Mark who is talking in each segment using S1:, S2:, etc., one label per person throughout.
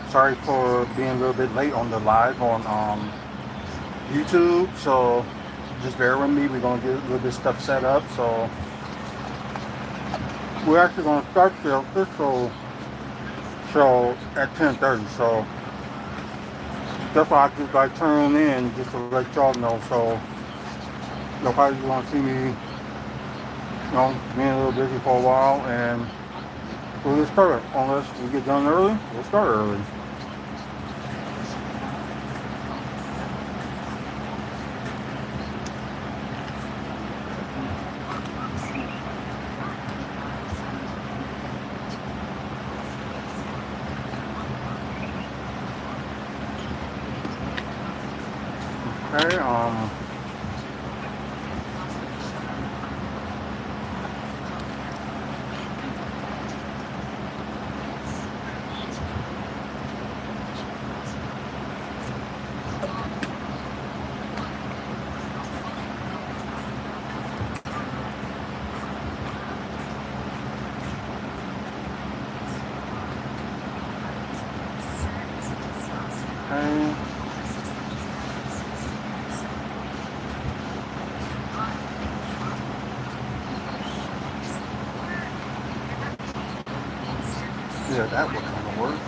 S1: Sorry for being a little bit late on the live on YouTube. So just bear with me. We're gonna get a little bit of stuff set up. So we're actually gonna start the official show at 10:30. So that's why I just like turn in just to let y'all know. So you'll probably gonna see me, being a little busy for a while, and we'll get started. Unless we get done early, we'll start early. Okay. Okay. Yeah, that would kind of work.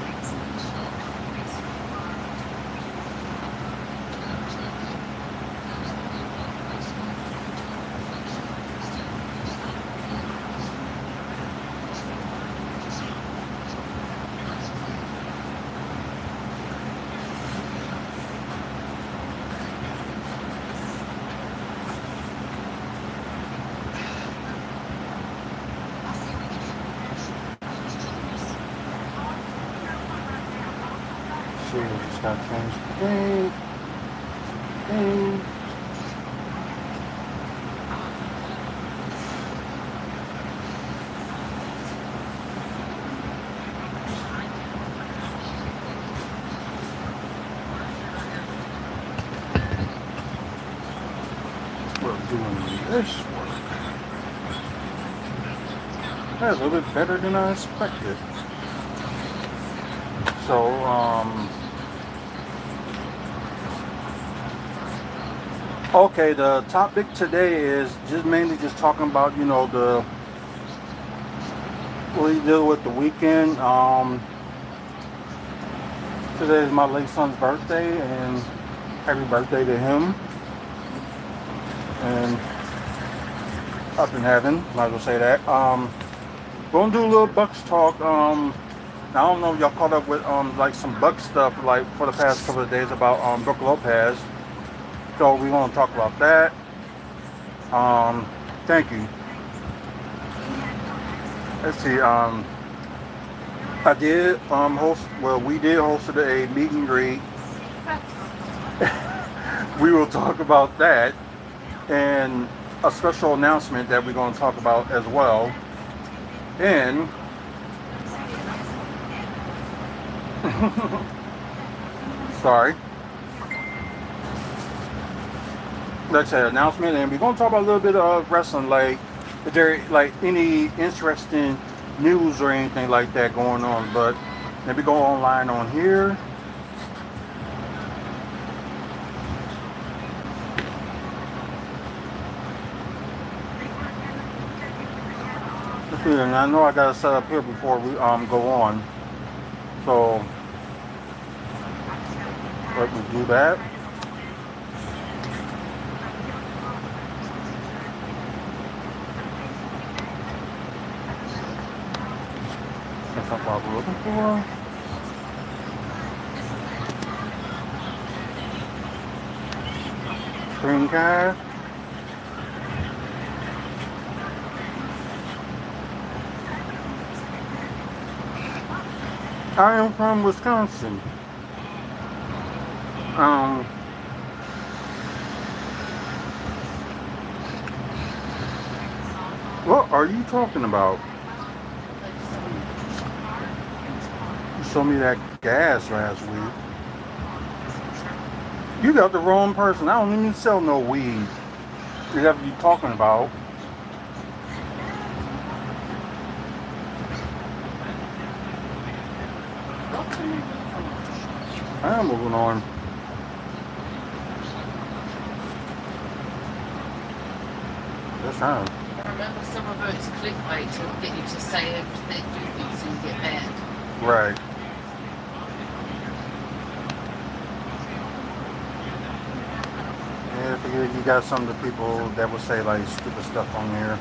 S1: So we just gotta change the date. We're doing this work. That's a little bit better than I expected. So, okay, the topic today is just mainly just talking about, what you do with the weekend. Today is my late son's birthday, and happy birthday to him. And up in heaven, might as well say that. We're gonna do a little Bucks talk. I don't know if y'all caught up with like some Bucks stuff like for the past couple of days about Brook Lopez. So we're gonna talk about that. Thank you. Let's see. I did host. Well, we did hosted a meet and greet. We will talk about that and a special announcement that we're going to talk about as well. And sorry, like I said, announcement, and we're going to talk about a little bit of wrestling, like if there like any interesting news or anything like that going on. But let me go online on here. And I know I gotta set up here before we go on. So let me do that. That's not what we're looking for. Screencast. I am from Wisconsin. What are you talking about? You sold me that gas last week. You got the wrong person. I don't even sell no weed. Whatever you talking about. I am moving on. Yes, I am.
S2: I remember some of it's clickbait to get you to say everything, do things, and you get mad.
S1: Right. Yeah, I figure you got some of the people that would say like stupid stuff on here.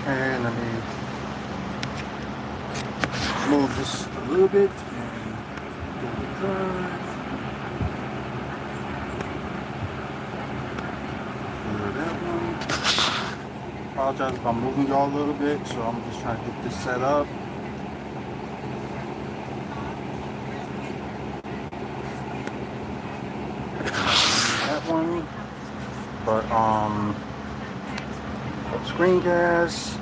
S1: Okay, let me move this a little bit and go to drive. Clear that one. Apologize if I'm moving y'all a little bit, so I'm just trying to get this set up. That one. But screen gas.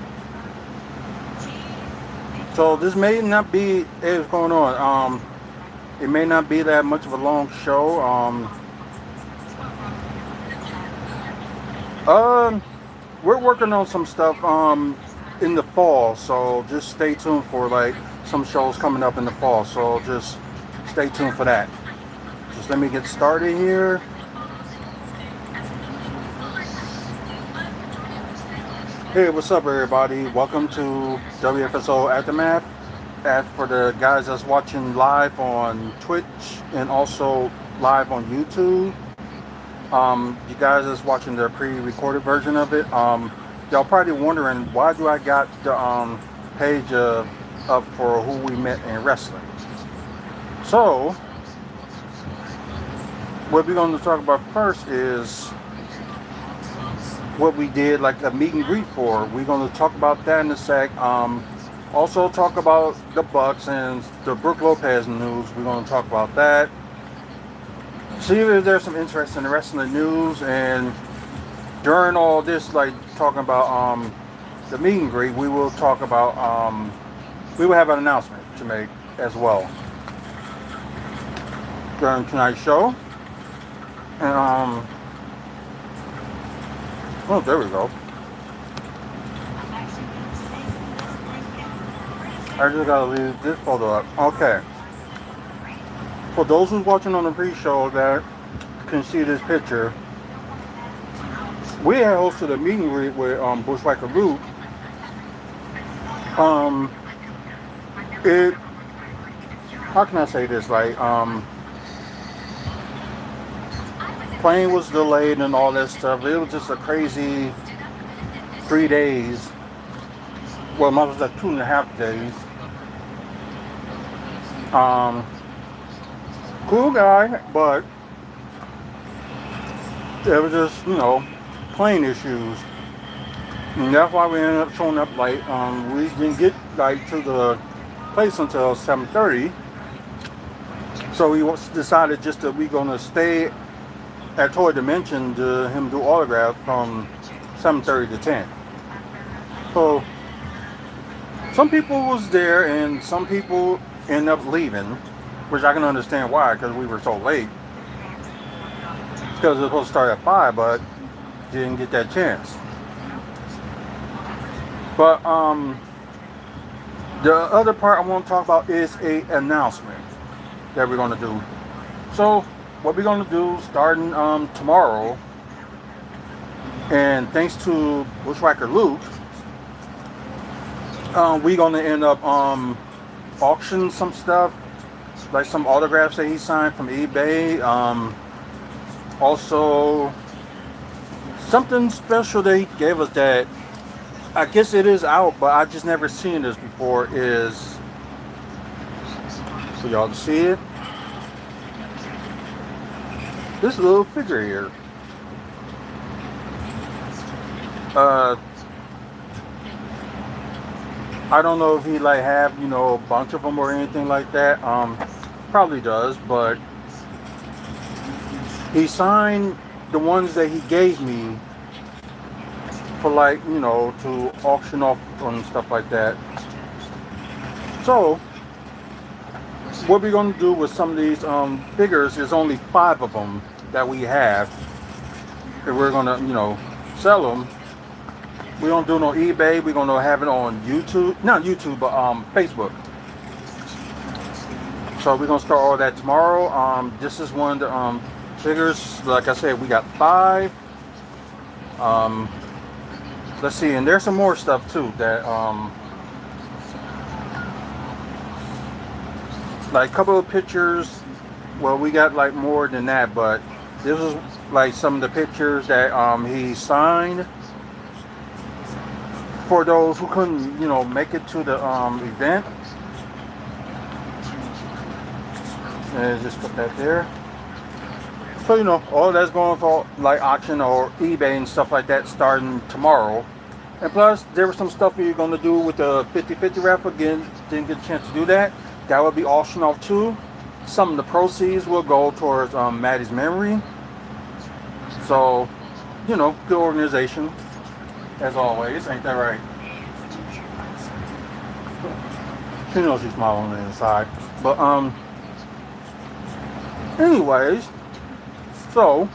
S1: So this may not be what's going on. It may not be that much of a long show. We're working on some stuff in the fall, so just stay tuned for like some shows coming up in the fall. So just stay tuned for that. Just let me get started here. Hey, what's up, everybody? Welcome to WFSO Aftermath. As for the guys that's watching live on Twitch and also live on YouTube, you guys that's watching the pre-recorded version of it, y'all probably wondering why do I got the page up for who we met in wrestling. So, what we're going to talk about first is what we did, like a meet and greet for. We're going to talk about that in a sec. Also talk about the Bucks and the Brooke Lopez news. We're going to talk about that. See if there's some interest in the rest of the news. And during all this, like talking about the meet and greet, we will talk about we will have an announcement to make as well during tonight's show. And oh, there we go. I just gotta leave this photo up. Okay. For those who's watching on the pre-show that can see this picture, we had hosted a meet and greet with Bushwhacker Luke. It, how can I say this? Like, plane was delayed and all that stuff. It was just a crazy 3 days. Well, mine was like 2.5 days. Cool guy, but it was just, plane issues. And that's why we ended up showing up late. We didn't get like to the place until 7:30. So we decided just that we're gonna stay at Toy Dimension to him do autograph from 7:30 to 10. So some people was there and some people end up leaving, which I can understand why, because we were so late. Because it was supposed to start at 5, but didn't get that chance. But the other part I want to talk about is a announcement that we're going to do. So what we're going to do starting tomorrow, and thanks to Bushwhacker Luke, we're going to end up auctioning some stuff, like some autographs that he signed from eBay. Also, something special that he gave us that I guess it is out, but I just never seen this before, is for y'all to see it. This little figure here. I don't know if he like have, a bunch of them or anything like that. Probably does, but he signed the ones that he gave me for like, to auction off and stuff like that. So what we're going to do with some of these figures is only 5 of them that we have, and we're going to, sell them. We don't do no eBay. We're gonna have it on YouTube, not YouTube, but Facebook. So we're gonna start all that tomorrow. This is one of the figures. Like I said, we got 5. Let's see, and there's some more stuff too that like a couple of pictures. Well, we got like more than that, but this is like some of the pictures that he signed for those who couldn't, make it to the event. And just put that there. So all that's going for like auction or eBay and stuff like that starting tomorrow. And plus, there was some stuff we were going to do with the 50/50 raffle. Again, didn't get a chance to do that. That will be auctioned off too. Some of the proceeds will go towards Maddie's memory. So, good organization as always. Ain't that right? She knows she's smiling on the inside. But anyways, so.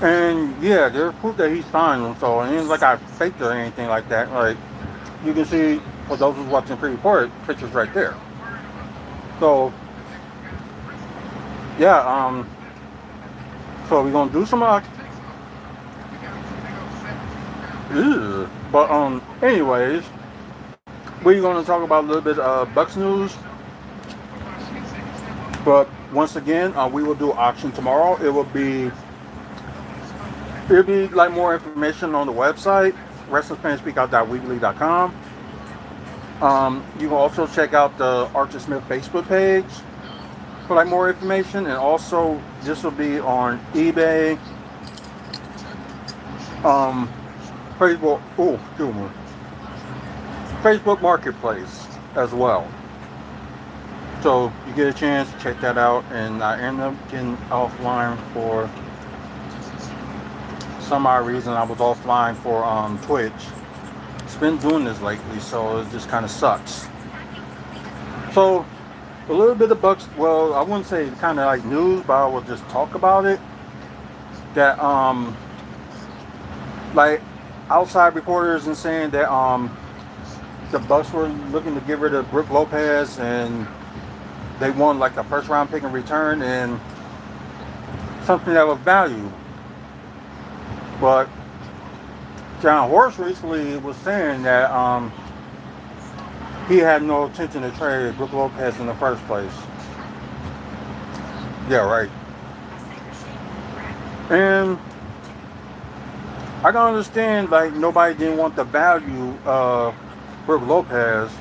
S1: And yeah, there's proof that he signed them, so it ain't like I faked it or anything like that. Like you can see, for those who's watching pre-recorded, pictures right there. So yeah, so we're gonna do some but anyways, we're gonna talk about a little bit of Bucks news. But once again, we will do auction tomorrow. It'll be like more information on the website, wrestlingfanspeakout.weebly.com. You can also check out the Archer Smith Facebook page for like more information, and also this will be on eBay, Facebook Marketplace as well. So you get a chance to check that out. And I ended up getting offline for some odd reason. I was offline for Twitch. It's been doing this lately, so it just kind of sucks. So a little bit of Bucks, well, I wouldn't say kind of like news, but I will just talk about it. That like outside reporters and saying that the Bucks were looking to get rid of Brook Lopez, and they won like a first round pick in return and something that was valued. But John Horst recently was saying that he had no intention to trade Brook Lopez in the first place. Yeah, right. And I can understand, like, nobody didn't want the value of Brook Lopez.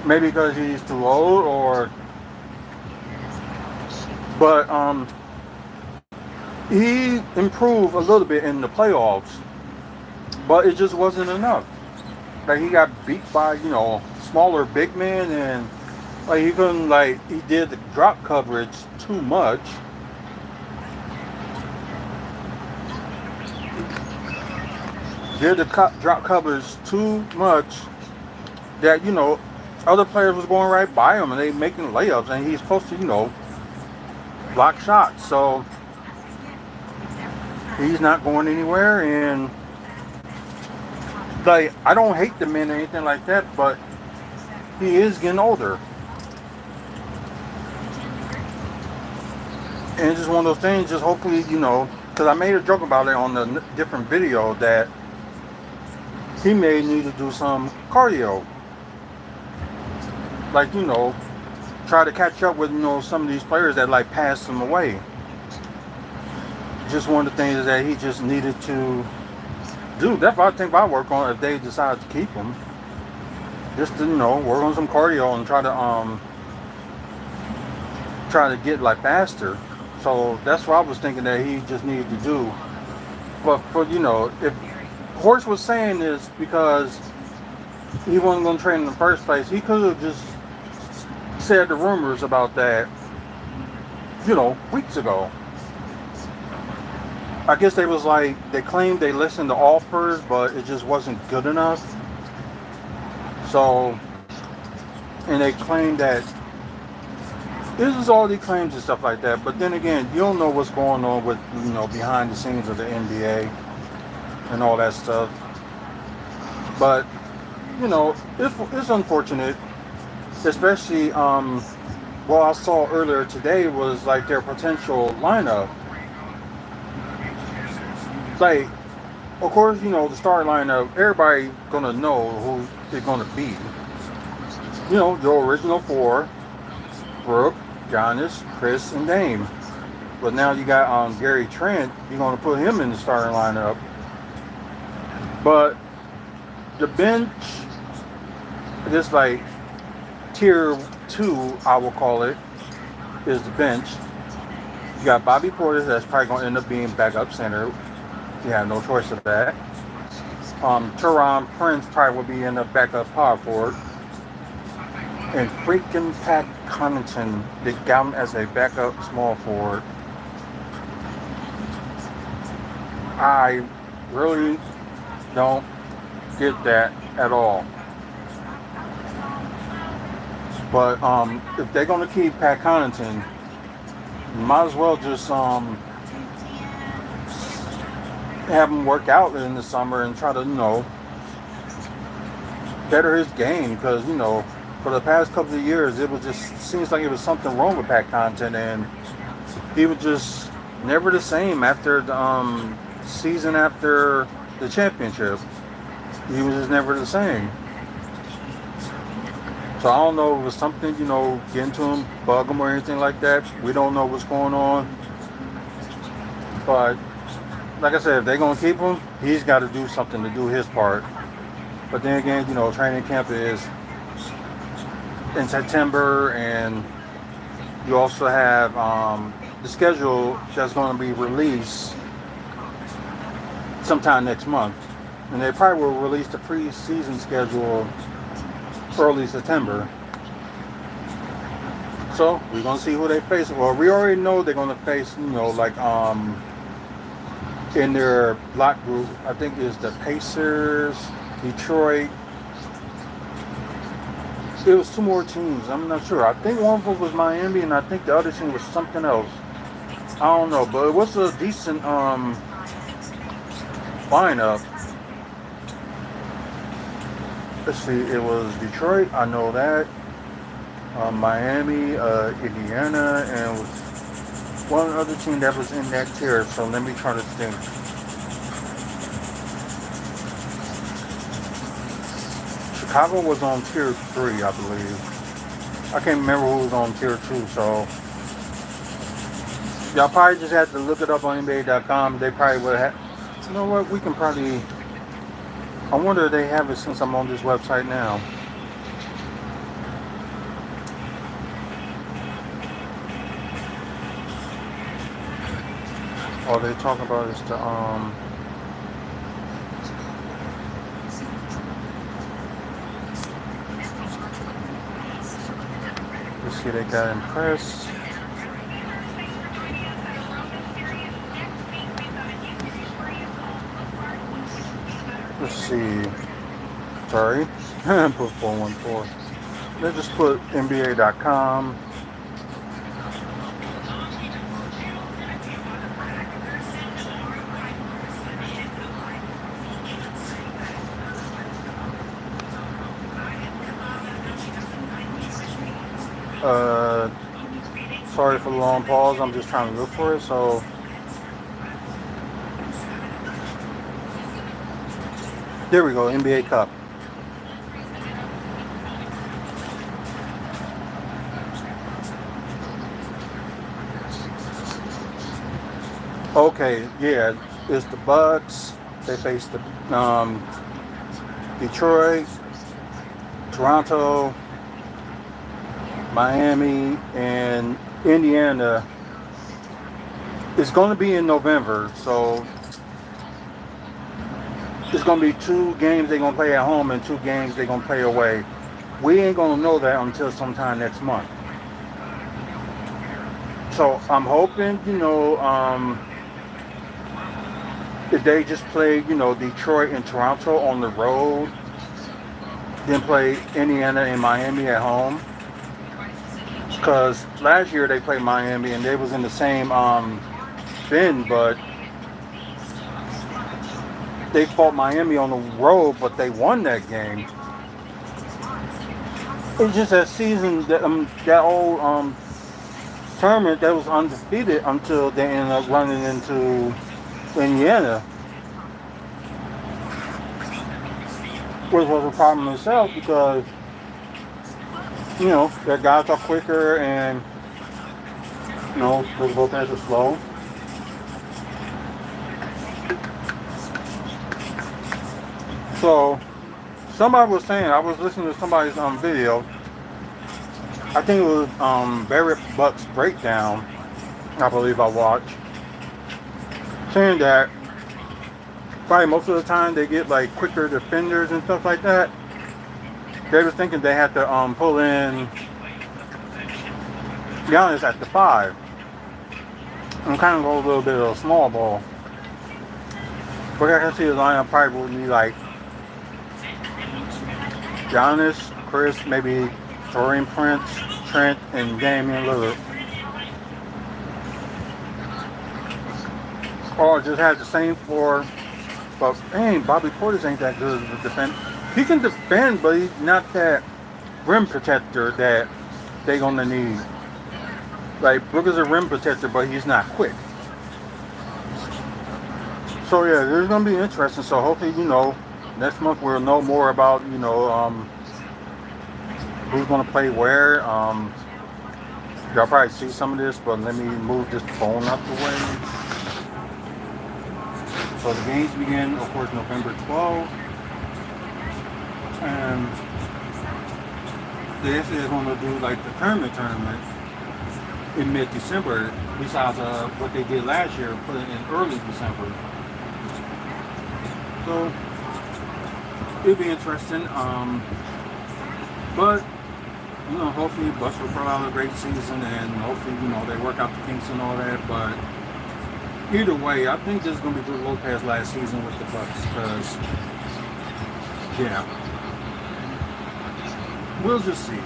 S1: Maybe because he's too old, or... But, he improved a little bit in the playoffs, but it just wasn't enough. Like, he got beat by, smaller big men, and like he couldn't, like, he did the drop coverage too much. Did the drop coverage too much that, other players was going right by him and they making layups, and he's supposed to, block shots. So he's not going anywhere, and like, I don't hate the man or anything like that, but he is getting older. And it's just one of those things, just hopefully, because I made a joke about it on the different video, that he may need to do some cardio. Like, try to catch up with, some of these players that, like, passed him away. Just one of the things that he just needed to do. That's what I think I work on if they decide to keep him. Just to, work on some cardio and try to get, like, faster. So that's what I was thinking that he just needed to do. But for, if Horst was saying this because he wasn't going to train in the first place, he could have just said the rumors about that, weeks ago. I guess they was like, they claimed they listened to offers, but it just wasn't good enough. So, and they claimed that this is all these claims and stuff like that. But then again, you don't know what's going on with behind the scenes of the NBA and all that stuff. But it's unfortunate, especially what I saw earlier today was like their potential lineup. Like, of course, the start lineup, everybody gonna know who they're gonna be. Your original four: Brooke, Giannis, Chris, and Dame. But now you got Gary Trent. You're gonna put him in the starting lineup. But the bench, just like tier 2, I will call it, is the bench. You got Bobby Portis, that's probably going to end up being backup center. You have no choice of that. Teron Prince probably will be in the backup power forward. And freaking Pat Connaughton, they got him as a backup small forward. I really don't get that at all. But if they're going to keep Pat Connaughton, you might as well just have him work out in the summer and try to better his game, because for the past couple of years it was just seems like it was something wrong with Pat Connaughton, and he was just never the same after the season after the championship. He was just never the same. So I don't know if it was something, getting to him, bug him or anything like that. We don't know what's going on. But like I said, if they're going to keep him, he's got to do something to do his part. But then again, training camp is in September, and you also have the schedule that's going to be released sometime next month. And they probably will release the preseason schedule early September. So we're gonna see who they face. Well, we already know they're gonna face, in their block group, I think it's the Pacers, Detroit. It was 2 more teams. I'm not sure. I think one of them was Miami, and I think the other team was something else. I don't know, but it was a decent lineup. Let's see, it was Detroit, I know that. Miami, Indiana, and was one other team that was in that tier. So let me try to think. Chicago was on tier 3, I believe. I can't remember who was on tier 2, so y'all probably just have to look it up on NBA.com. They probably would have. You know what? We can probably. I wonder if they have it since I'm on this website now. All they talking about is the let's see, they got impressed. Let's see. Sorry. Put 414. Let's just put NBA.com. Sorry for the long pause. I'm just trying to look for it. So there we go, NBA Cup. Okay, yeah, it's the Bucks. They face the Detroit, Toronto, Miami, and Indiana. It's going to be in November, so it's going to be 2 games they're going to play at home and 2 games they're going to play away. We ain't going to know that until sometime next month. So I'm hoping, if they just play, Detroit and Toronto on the road, then play Indiana and Miami at home, Because last year they played Miami and they was in the same bin, but they fought Miami on the road, but they won that game. It's just that season, that old tournament, that was undefeated until they ended up running into Indiana, which was a problem in itself because their guys are quicker and the Lopez are slow. So somebody was saying, I was listening to somebody's video. I think it was Barrett Buck's breakdown. I believe I watched, saying that probably most of the time they get like quicker defenders and stuff like that. They were thinking they had to pull in Giannis at the 5 and kind of go a little bit of a small ball. But I can see the lineup probably would be like Giannis, Chris, maybe Taurean Prince, Trent, and Damian Lillard. Or just have the same floor. But dang, Bobby Portis ain't that good as a defender. He can defend, but he's not that rim protector that they're gonna need. Like Brook is a rim protector, but he's not quick. So yeah, there's gonna be interesting. So hopefully, next month we'll know more about who's gonna play where. Y'all probably see some of this, but let me move this phone out the way. So the games begin, of course, November 12th. And they actually are going to do like the tournament in mid-December, besides what they did last year, put it in early December. So it'll be interesting. But hopefully Bucks will pull out a great season, and hopefully they work out the kinks and all that. But either way, I think this is going to be Brook Lopez last season with the Bucks, because we'll just see.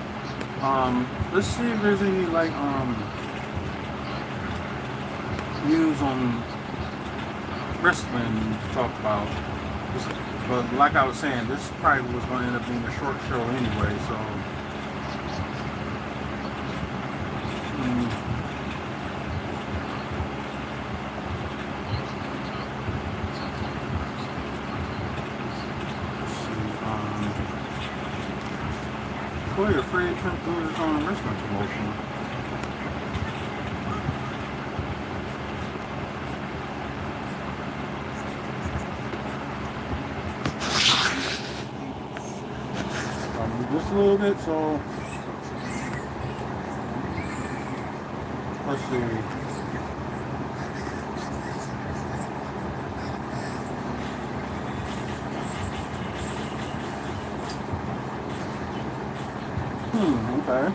S1: Let's see if there's any news on wrestling to talk about. But like I was saying, this probably was going to end up being a short show anyway. So Boy, afraid Trent doing his own wrestling promotion. Just a little bit, so let's see. Okay.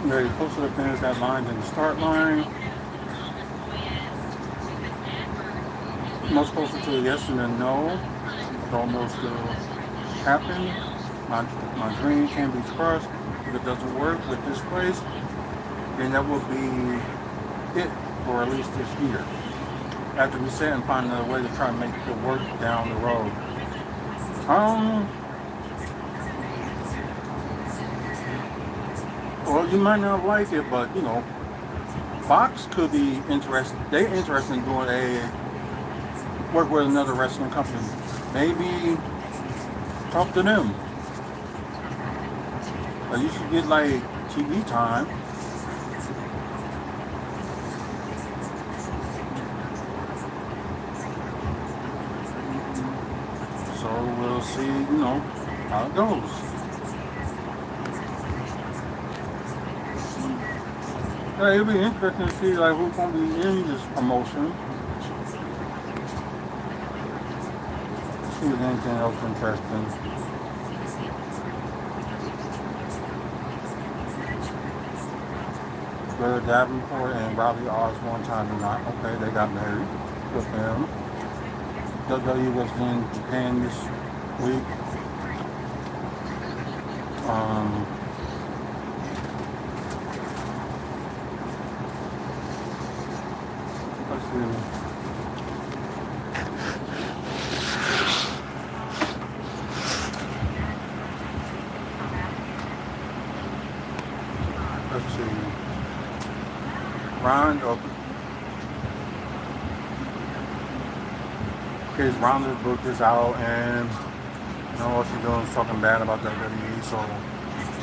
S1: Very close to the finish, that line in the start line. Much closer to a yes than a no. Don't know still happen. My dream can be crushed. If it doesn't work with this place, then that will be it for at least this year. After we sit and find another way to try and make it work down the road. Well, you might not like it, but Fox could be interested. They're interested in doing work with another wrestling company. Maybe talk to them. But you should get like TV time. So we'll see, how it goes. Yeah, it'll be interesting to see who's gonna be in this promotion. See if there's anything else interesting. Brother Davenport and Robbie Osborne time tonight. Okay, they got married. Good for them. WWE was in Japan week. Um, let's see. Let's see. Ronda's book is out, and you know what she's doing is talking bad about WWE. So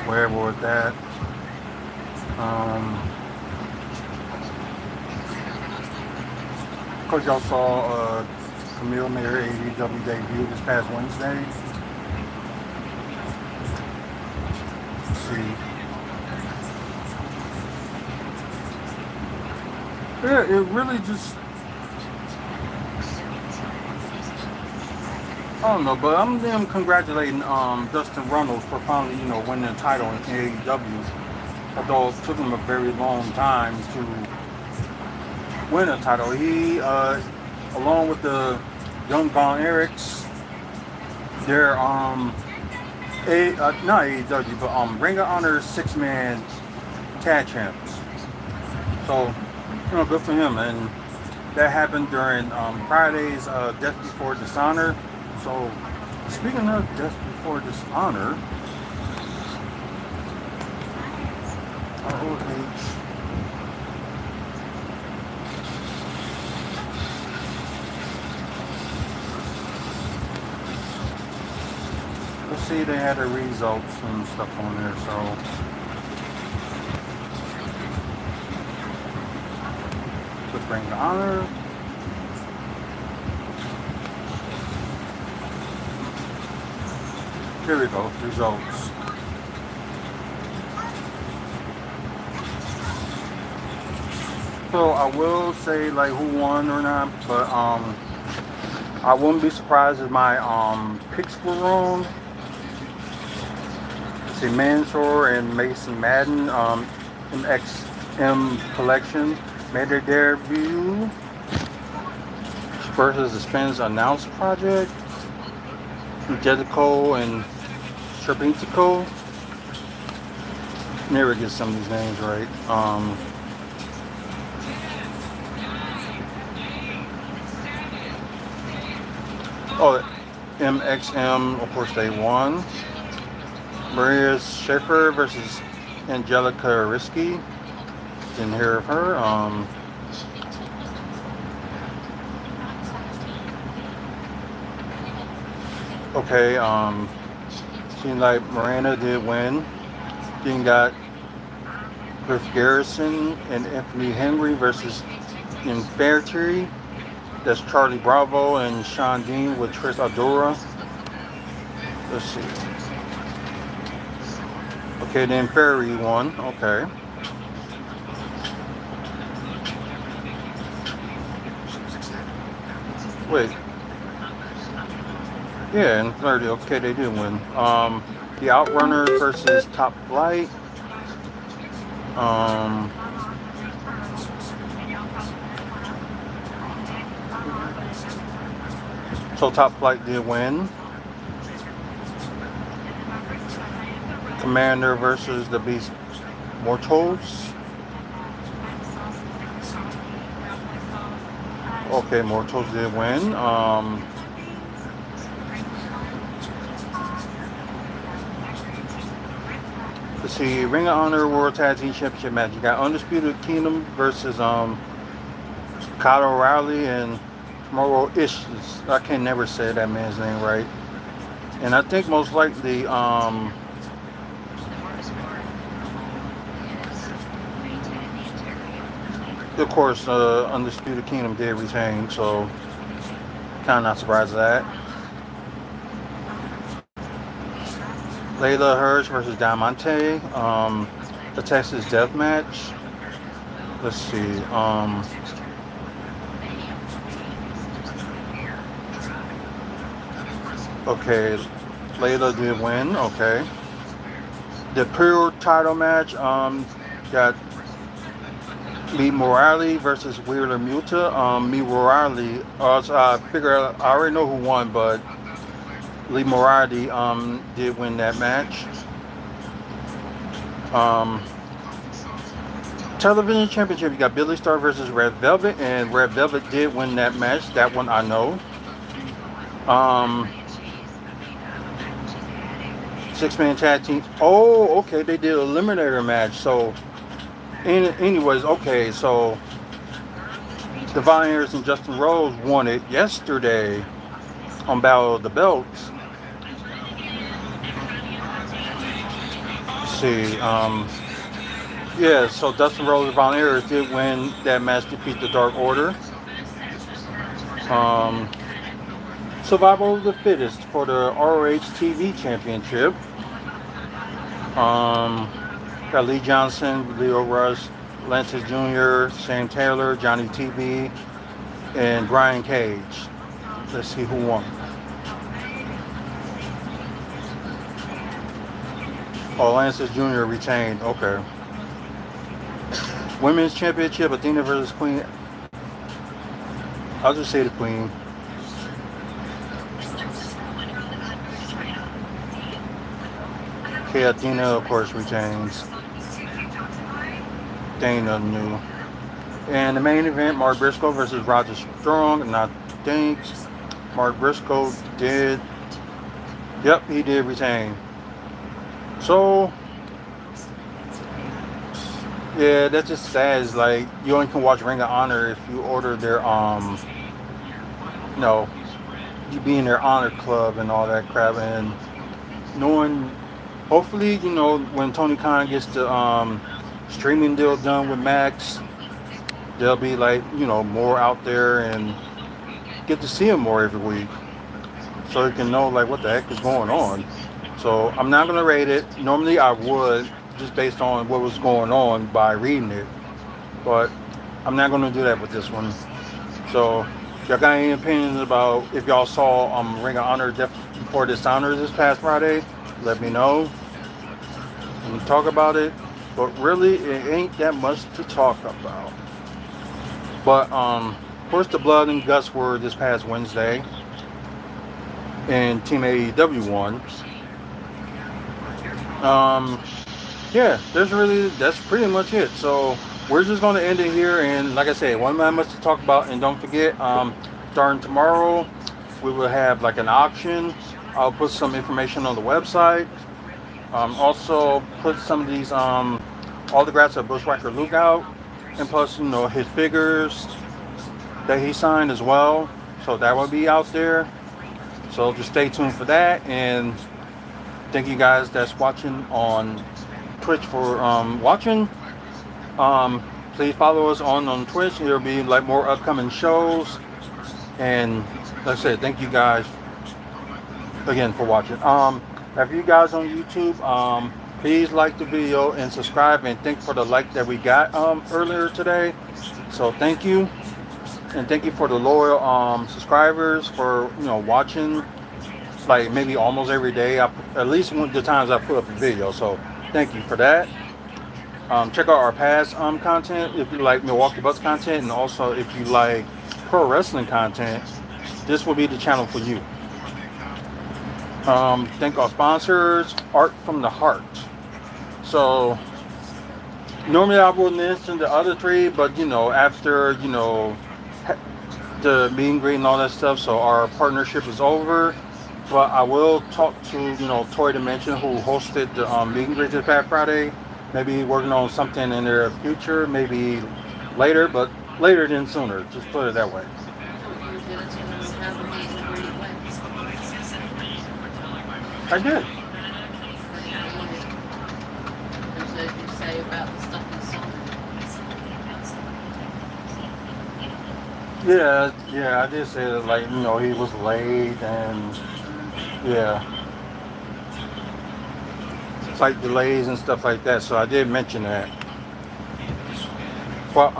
S1: wherever with that. Of course, y'all saw Camille made her AEW debut this past Wednesday. Let's see. Yeah, it really just, I don't know, but I'm congratulating Dustin Runnels for finally, winning the title in AEW. Although it took him a very long time to win a title. He, along with the Young Von Erichs, they're not AEW, but Ring of Honor 6-man tag champs. So, good for him. And that happened during Friday's Death Before Dishonor. So, speaking of Death Before Dishonor, ROH. Let's see, they had the results and stuff on there, so. Let's bring the honor. Here we go, results. So I will say like who won or not, but I wouldn't be surprised if my picks were wrong. Let's see, Mansoor and Mason Madden, MXM Collection made their debut versus the Spence Announced Project. Jericho and Sherbintico. Never get some of these names right. MXM, of course, they won. Maria Schaefer versus Angelica Risky. Didn't hear of her. Okay, seems like Miranda did win. Then got Cliff Garrison and Anthony Henry versus Infantry. That's Charlie Bravo and Sean Dean with Trish Adora. Let's see. Okay, then Ferry won. Okay. Wait. Yeah, and 30. Okay, they did win. The Outrunners versus Top Flight. So Top Flight did win. Commander versus the Beast Mortals. Okay, Mortals did win. Let's see, Ring of Honor World Tag Team Championship match. You got Undisputed Kingdom versus Kyle O'Reilly and Tomorrow Ish. I can never say that man's name right. And I think most likely of course Undisputed Kingdom did retain, so kinda not surprised at that. Layla Hirsch versus Diamante, the Texas Death Match. Let's see. Okay, Layla did win. Okay. The Pure title match. Got Lee Morale versus Wheeler Muta. Lee Morale. I already know who won, but Lee Moriarty did win that match. Um, Television Championship, you got Billy Star versus Red Velvet, and Red Velvet did win that match. That one I know. Um, Six-man tag team. Oh, okay, they did a eliminator match. So, anyways, okay, so Divine Harris and Justin Rose won it yesterday on Battle of the Belts. Let's see. Yeah, so Dustin Rose and Von Erich did win that match, defeat the Dark Order. Survival of the Fittest for the ROH TV Championship. Got Lee Johnson, Leo Rush, Lance Jr., Shane Taylor, Johnny TB, and Brian Cage. Let's see who won. Oh, Lance Jr. retained. Okay. Women's Championship, Athena versus Queen. I'll just say the Queen. Okay, Athena, of course, retains. Dana new. And the main event, Mark Briscoe versus Roger Strong. And I think Mark Briscoe did. Yep, he did retain. So, yeah, that's just sad. It's like you only can watch Ring of Honor if you order their you be in their honor club and all that crap. And knowing, hopefully, when Tony Khan gets the streaming deal done with Max, they'll be like, more out there and get to see him more every week, so you can know like what the heck is going on. So I'm not gonna rate it. Normally I would, just based on what was going on by reading it, but I'm not gonna do that with this one. So y'all got any opinions about if y'all saw Ring of Honor before Dishonor this past Friday? Let me know. We can talk about it. But really, it ain't that much to talk about. But of course, the Blood and Guts were this past Wednesday, and Team AEW won. Yeah, that's pretty much it. So we're just going to end it here. And like I said, one not much to talk about. And don't forget, starting tomorrow, we will have like an auction. I'll put some information on the website. Also put some of these autographs of Bushwhacker Luke out, and plus his figures that he signed as well. So that will be out there. So just stay tuned for that. And thank you guys that's watching on Twitch for watching. Please follow us on Twitch. There'll be like more upcoming shows. And like I said, thank you guys again for watching. If you guys on YouTube, please like the video and subscribe, and thank for the like that we got earlier today. So thank you, and thank you for the loyal subscribers for watching like maybe almost every day. At least the times I put up a video. So thank you for that. Check out our past content if you like Milwaukee Bucks content, and also if you like pro wrestling content, this will be the channel for you. Thank our sponsors, Art from the Heart. So normally I wouldn't mention the other three, but after the meet and greet and all that stuff, so our partnership is over. But I will talk to Toy Dimension, who hosted the meet and greet this past Friday. Maybe working on something in their future, maybe later, but later than sooner. Just put it that way. I did. Yeah, I did say that, like, he was late, and yeah, flight delays and stuff like that. So I did mention that. But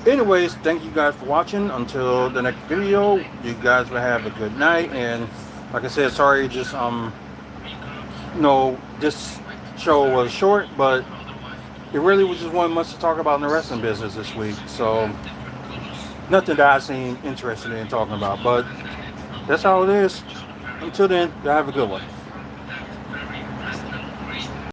S1: anyways, thank you guys for watching. Until the next video, you guys will have a good night. And like I said, sorry, just this show was short, but it really was just one much to talk about in the wrestling business this week. So nothing that I seem interested in talking about, but that's how it is. Until then, y'all have a good one.